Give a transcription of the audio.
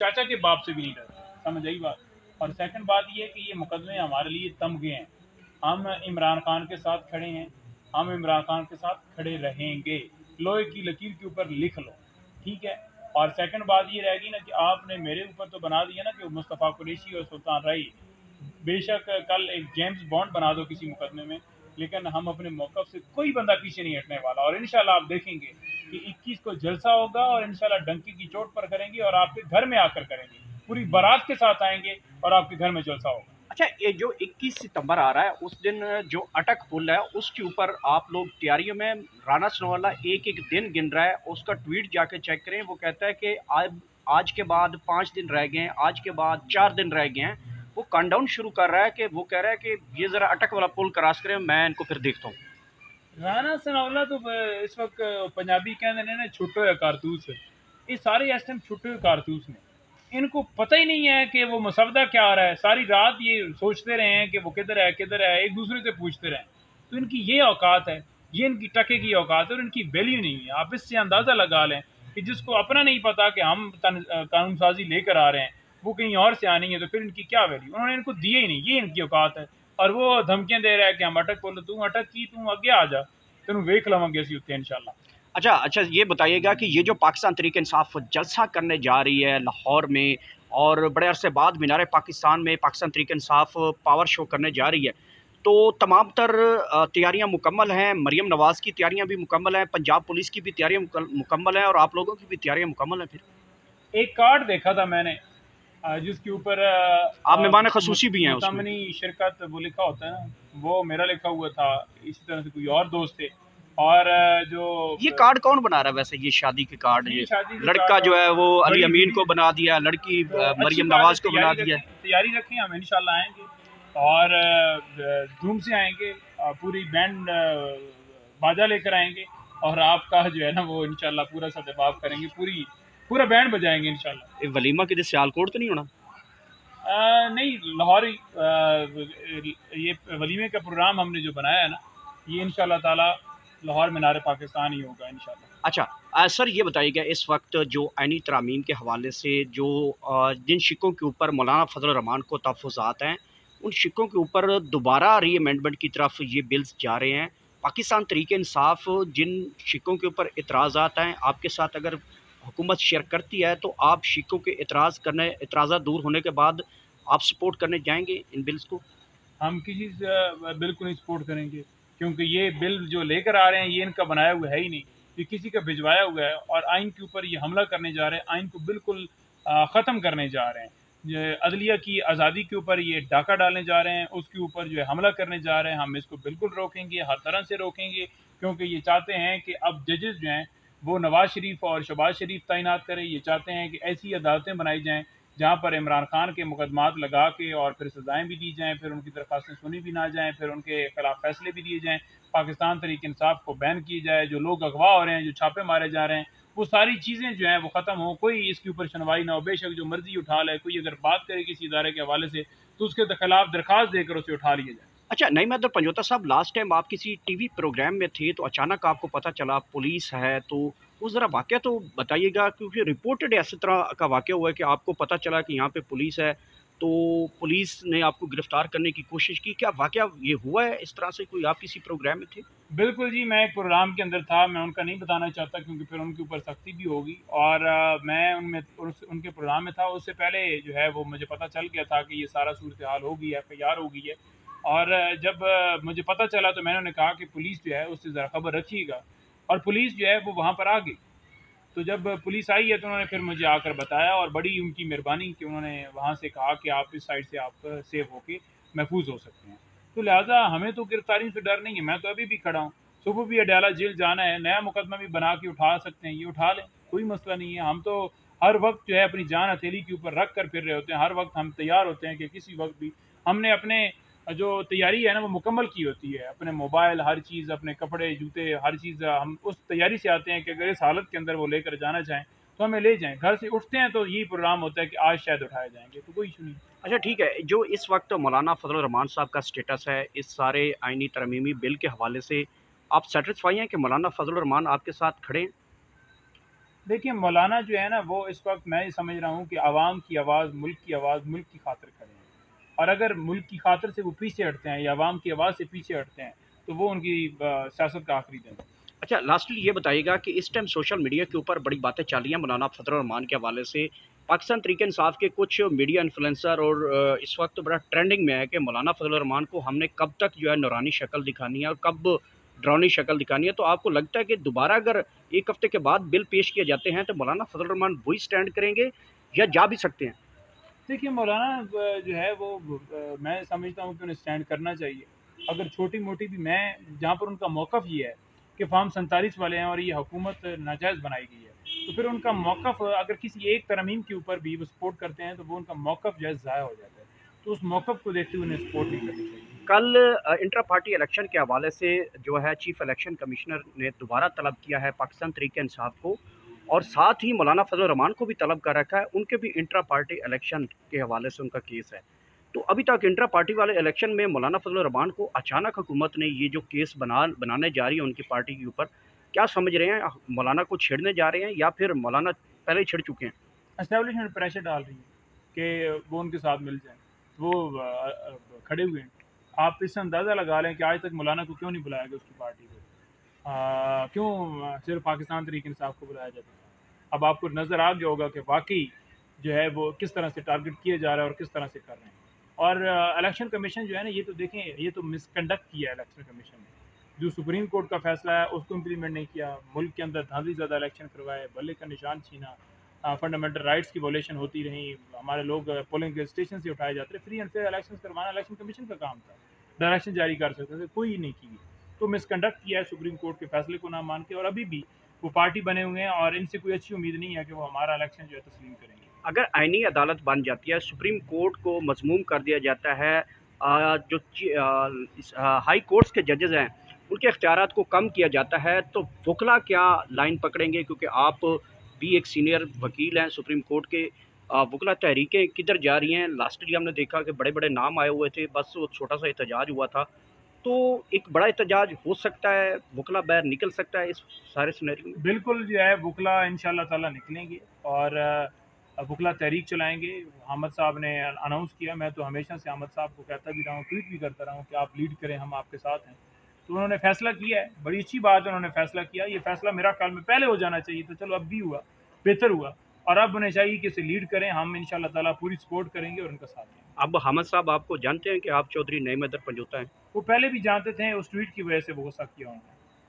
चाचा के बाप से भी नहीं डरते, समझ आई बात। और सेकंड बात ये है कि ये मुकदमे हमारे लिए तमगे हैं। हम इमरान खान के साथ खड़े हैं, हम इमरान खान के साथ खड़े रहेंगे। लोहे की लकीर के ऊपर लिख लो, ठीक है। और सेकंड बात ये रहेगी ना कि आपने मेरे ऊपर तो बना दिया ना कि मुस्तफ़ा कुरैशी और सुल्तान राई, बेशक कल एक जेम्स बॉन्ड बना दो किसी मुकदमे में, लेकिन हम अपने मौक़िफ़ से कोई बंदा पीछे नहीं हटने वाला। और इंशाल्लाह आप देखेंगे कि 21 को जलसा होगा और इंशाल्लाह डंकी की चोट पर करेंगे और आपके घर में आकर करेंगे, पूरी बारात के साथ आएंगे और आपके घर में जलसा होगा। अच्छा, ये जो 21 सितंबर आ रहा है उस दिन जो अटक पुल है उसके ऊपर आप लोग तैयारियों में, राणा सनोवाला एक एक दिन गिन रहा है, उसका ट्वीट जाके चेक करें। वो कहता है कि आज के बाद 5 दिन रह गए हैं, आज के बाद 4 दिन रह गए हैं। वो काउंटडाउन शुरू कर रहा है कि वो कह रहा है कि ये ज़रा अटक वाला पुल क्रॉस करें, मैं इनको फिर देखता हूँ। राणा सनावला तो इस वक्त पंजाबी कहते हैं ना छुट्टे हुए कारतूस है। ये सारे इस टाइम छुट्टे हुए कारतूस ने, इनको पता ही नहीं है कि वो मसवदा क्या आ रहा है। सारी रात ये सोचते रहे हैं कि वो किधर है, एक दूसरे से पूछते रहे। तो इनकी ये औकात है, ये इनकी टके की औकात है और इनकी वैल्यू नहीं है। आप इससे अंदाज़ा लगा लें कि जिसको अपना नहीं पता कि हम कानून साजी लेकर आ रहे हैं, वो कहीं और से आनी है, तो फिर इनकी क्या वैल्यू। उन्होंने इनको दिए ही नहीं, ये इनकी औकात है। और वो धमकियां दे रहा है कि हम अटक बोलो, तू अटक की, तू आगे आ जा, तेन वेख लवेंगे असी उत्ते इंशाल्लाह। अच्छा अच्छा, ये बताइएगा कि ये जो पाकिस्तान तहरीक इंसाफ जलसा करने जा रही है लाहौर में, और बड़े अरसे बाद मीनार पाकिस्तान में पाकिस्तान तहरीक इंसाफ पावर शो करने जा रही है, तो तमाम तर तैयारियां मुकम्मल हैं, मरीम नवाज़ की तैयारियां भी मुकम्मल हैं, पंजाब पुलिस की भी तैयारियां मुकम्मल हैं, और आप लोगों की भी तैयारियां मुकम्मल हैं फिर? एक कार्ड देखा था मैंने जिसके ऊपर आप मेहमान खसूसी भी हैं उसमें? मुतमनी शिरकत वो लिखा होता है ना, वो मेरा लिखा हुआ था। इसी तरह से कोई और दोस्त थे। और जो ये कार्ड कौन बना रहा है वैसे, ये शादी के कार्ड? ये ये शादी के लड़का कार्ड जो है वो अली बड़ी अमीन को बड़ी बना दिया, लड़की तो अच्छी मरियम बात है, नवाज को बना दिया। तैयारी रखें, हम इंशाल्लाह आएंगे और धूम से आएंगे, पूरी बैंड बाजा लेकर आएंगे और आपका जो है ना वो इंशाल्लाह पूरा सदबाब करेंगे, पूरा बैंड बजाएंगे इंशाल्लाह। ये वलीमा किधर सियालकोट तो नहीं होना? नहीं, लाहौर ये वलीमे का प्रोग्राम हमने जो बनाया है ना, ये इंशाल्लाह ताला लाहौर मीनार पाकिस्तान ही होगा इंशाल्लाह। अच्छा, सर ये बताइएगा, इस वक्त जो आइनी तरामीम के हवाले से जो जिन शिकों के ऊपर मौलाना फजल रहमान को तहफ़्फ़ुज़ात हैं, उन शिकों के ऊपर दोबारा री अमेंडमेंट की तरफ ये बिल्स जा रहे हैं। पाकिस्तान तहरीक इंसाफ जिन शिकों के ऊपर एतराज़ात हैं, आपके साथ अगर हुकूमत शेयर करती है, तो आप शिकों के एतराज़ात दूर होने के बाद आप सपोर्ट करने जाएंगे इन बिल्स को? हम किसी से बिल्कुल नहीं सपोर्ट करेंगे, क्योंकि ये बिल जो लेकर आ रहे हैं ये इनका बनाया हुआ है ही नहीं, ये किसी का भिजवाया हुआ है। और आइन के ऊपर ये हमला करने जा रहे हैं, आइन को बिल्कुल ख़त्म करने जा रहे हैं। ये अदलिया की आज़ादी के ऊपर ये डाका डालने जा रहे हैं, उसके ऊपर जो है हमला करने जा रहे हैं। हम इसको बिल्कुल रोकेंगे, हर तरह से रोकेंगे, क्योंकि ये चाहते हैं कि अब जजेस जो हैं वो नवाज़ शरीफ और शहबाज शरीफ तैनात करें। ये चाहते हैं कि ऐसी अदालतें बनाई जाएँ जहाँ पर इमरान खान के मुकदमात लगा के और फिर सज़ाएँ भी दी जाएँ, फिर उनकी दरख्वास्तें सुनी भी ना जाएँ, फिर उनके खिलाफ फैसले भी दिए जाएँ। पाकिस्तान तहरीक इंसाफ को बैन किया जाए, जो लोग अगवा हो रहे हैं, जो छापे मारे जा रहे हैं, वो सारी चीज़ें जो हैं वो ख़त्म हो, कोई इसके ऊपर सुनवाई ना हो। बेशक जो मर्ज़ी उठा ले, कोई अगर बात करे किसी इदारे के हवाले से तो उसके खिलाफ दरख्वास्त देकर उसे उठा लिया जाए। अच्छा, नहीं मैं तो पंजोता साहब, लास्ट टाइम आप किसी टीवी प्रोग्राम में थे तो अचानक आपको पता चला पुलिस है, तो वो ज़रा वाक़या तो बताइएगा, क्योंकि रिपोर्टेड ऐसी तरह का वाक़या हुआ है कि आपको पता चला कि यहाँ पे पुलिस है, तो पुलिस ने आपको गिरफ़्तार करने की कोशिश की। क्या वाक़या ये हुआ है इस तरह से, कोई आप किसी प्रोग्राम में थे? बिल्कुल जी, मैं एक प्रोग्राम के अंदर था, मैं उनका नहीं बताना चाहता क्योंकि फिर उनके ऊपर सख्ती भी होगी। और मैं उनके प्रोग्राम में था। उससे पहले जो है वो मुझे पता चल गया था कि ये सारा सूरत हाल हो गई है, एफ़आईआर हो गई है। और जब मुझे पता चला तो मैंने उन्हें कहा कि पुलिस जो है उससे ज़रा खबर रखिएगा, और पुलिस जो है वो वहाँ पर आ गई। तो जब पुलिस आई है तो उन्होंने फिर मुझे आकर बताया, और बड़ी उनकी मेहरबानी कि उन्होंने वहाँ से कहा कि आप इस साइड से आप सेफ होके महफूज हो सकते हैं। तो लिहाजा हमें तो गिरफ्तारी से डर नहीं है, मैं तो अभी भी खड़ा हूँ। सुबह भी अडयाला जेल जाना है, नया मुकदमा भी बना के उठा सकते हैं, ये उठा लें, कोई मसला नहीं है। हम तो हर वक्त जो है अपनी जान हथेली के ऊपर रख कर फिर रहे होते हैं, हर वक्त हम तैयार होते हैं कि किसी वक्त भी हमने अपने जो तैयारी है ना वो मुकम्मल की होती है। अपने मोबाइल, हर चीज़, अपने कपड़े, जूते, हर चीज़ हम उस तैयारी से आते हैं कि अगर इस हालत के अंदर वो लेकर जाना चाहें तो हमें ले जाएँ। घर से उठते हैं तो यही प्रोग्राम होता है कि आज शायद उठाए जाएँगे, तो कोई इशू नहीं। अच्छा ठीक है, जो इस वक्त मौलाना फजल रहमान साहब का स्टेटस है इस सारे आइनी तरमीमी बिल के हवाले से, आप सेटिस्फाई हैं कि मौलाना फजल रहमान आपके साथ खड़े हैं? देखिए मौलाना जो है ना वो इस वक्त मैं ये समझ रहा हूँ कि आवाम की आवाज़, मुल्क की खातिर खड़े हैं। और अगर मुल्क की खातिर से वो पीछे हटते हैं या आवाम की आवाज़ से पीछे हटते हैं तो वो उनकी सियासत का आखिरी दिन है। अच्छा, लास्टली ये बताइएगा कि इस टाइम सोशल मीडिया के ऊपर बड़ी बातें चल रही हैं मौलाना फजल रहमान के हवाले से। पाकिस्तान तहरीक-ए-इंसाफ के कुछ मीडिया इन्फ्लुएंसर और इस वक्त बड़ा ट्रेंडिंग में है कि मौलाना फजल रहमान को हमने कब तक जो है नूरानी शक्ल दिखानी है और कब डरावनी शक्ल दिखानी है। तो आपको लगता है कि दोबारा अगर 1 हफ्ते के बाद बिल पेश किए जाते हैं तो मौलाना फजल रहमान वही स्टैंड करेंगे या जा भी सकते हैं? देखिए मौलाना जो है वो मैं समझता हूँ कि उन्हें स्टैंड करना चाहिए। अगर छोटी-मोटी भी मैं जहाँ पर उनका मौक़िफ़ ये है कि फ़ॉर्म 47 वाले हैं और ये हुकूमत नाजायज़ बनाई गई है, तो फिर उनका मौक़िफ़ अगर किसी एक तरमीम के ऊपर भी वो सपोर्ट करते हैं तो वो उनका मौक़िफ़ जो है ज़ाया हो जाता है। तो उस मौक़िफ़ को देखते हुए उन्हें सपोर्ट नहीं करनी चाहिए। कल इंट्रा पार्टी इलेक्शन के हवाले से जो है चीफ इलेक्शन कमिश्नर ने दोबारा तलब किया है पाकिस्तान तहरीक-ए-इंसाफ को और साथ ही मौलाना फजल रहमान को भी तलब कर रखा है, उनके भी इंट्रा पार्टी इलेक्शन के हवाले से उनका केस है। तो अभी तक इंट्रा पार्टी वाले इलेक्शन में मौलाना फजल रहमान को अचानक हुकूमत ने ये जो केस बनाने जा रही है उनकी पार्टी के ऊपर, क्या समझ रहे हैं? मौलाना को छेड़ने जा रहे हैं या फिर मौलाना पहले ही छिड़ चुके हैं? एस्टेब्लिशमेंट प्रेशर डाल रही है कि वो उनके साथ मिल जाएँ। वो खड़े हुए हैं। आप इससे अंदाज़ा लगा लें कि आज तक मौलाना को क्यों नहीं बुलाया गया उसकी पार्टी को। क्यों सिर्फ़ पाकिस्तान तहरीक-ए-इंसाफ को बुलाया जाता था। अब आपको नज़र आ गया होगा कि वाक़ई जो है वो किस तरह से टारगेट किया जा रहा है और किस तरह से कर रहे हैं। और इलेक्शन कमीशन जो है ना ये तो देखें ये तो मिसकंडक्ट किया है इलेक्शन कमीशन ने। जो सुप्रीम कोर्ट का फ़ैसला है उसको इम्प्लीमेंट नहीं किया। मुल्क के अंदर धांधलीज़दा इलेक्शन करवाए, बल्ले का निशान छीना, फंडामेंटल राइट्स की वॉलेशन होती रही। हमारे लोग पोलिंग स्टेशन से उठाए जाते रहे। फ्री एंड फेयर इलेक्शन करवाना इलेक्शन कमीशन का काम था। डायरेक्शन जारी कर सकते थे, कोई नहीं की। तो मिसकंडक्ट किया है सुप्रीम कोर्ट के फैसले को ना मान के और अभी भी वो पार्टी बने हुए हैं और इनसे कोई अच्छी उम्मीद नहीं है कि वो हमारा इलेक्शन जो है तस्लीम करेंगे। अगर आईनी अदालत बन जाती है, सुप्रीम कोर्ट को मज़मूम कर दिया जाता है, हाई कोर्ट्स के जजेज़ हैं, उनके इख्तियारात को कम किया जाता है, तो वकला क्या लाइन पकड़ेंगे? क्योंकि आप भी एक सीनियर वकील हैं सुप्रीम कोर्ट के, वकला तहरीकें किधर जा रही हैं? लास्टली हमने देखा कि बड़े-बड़े नाम आए हुए थे, बस वो छोटा-सा एहतजाज हुआ था। तो एक बड़ा एहतजाज हो सकता है, वकला बाहर निकल सकता है इस सारे सिनेरियो में? बिल्कुल जो है वकला इंशाल्लाह ताला निकलेंगे और वकला तहरीक चलाएँगे। अहमद साहब ने अनाउंस किया, मैं तो हमेशा से अहमद साहब को कहता भी रहा हूँ, ट्वीट भी करता रहा हूँ कि आप लीड करें, हम आपके साथ हैं। तो उन्होंने फ़ैसला किया है, बड़ी अच्छी बात है उन्होंने फ़ैसला किया। ये फ़ैसला मेरा ख़्याल में पहले हो जाना चाहिए था, चलो अब भी हुआ, बेहतर हुआ और अब उन्हें चाहिए कि इसे लीड करें, हम इंशाल्लाह ताला पूरी सपोर्ट करेंगे और उनका साथ देंगे। अब अहमद साहब आपको जानते हैं कि आप चौधरी नईम हैदर पंजोता हैं? वो पहले भी जानते थे, उस ट्वीट की वजह से वो गुस्सा किया उन्होंने।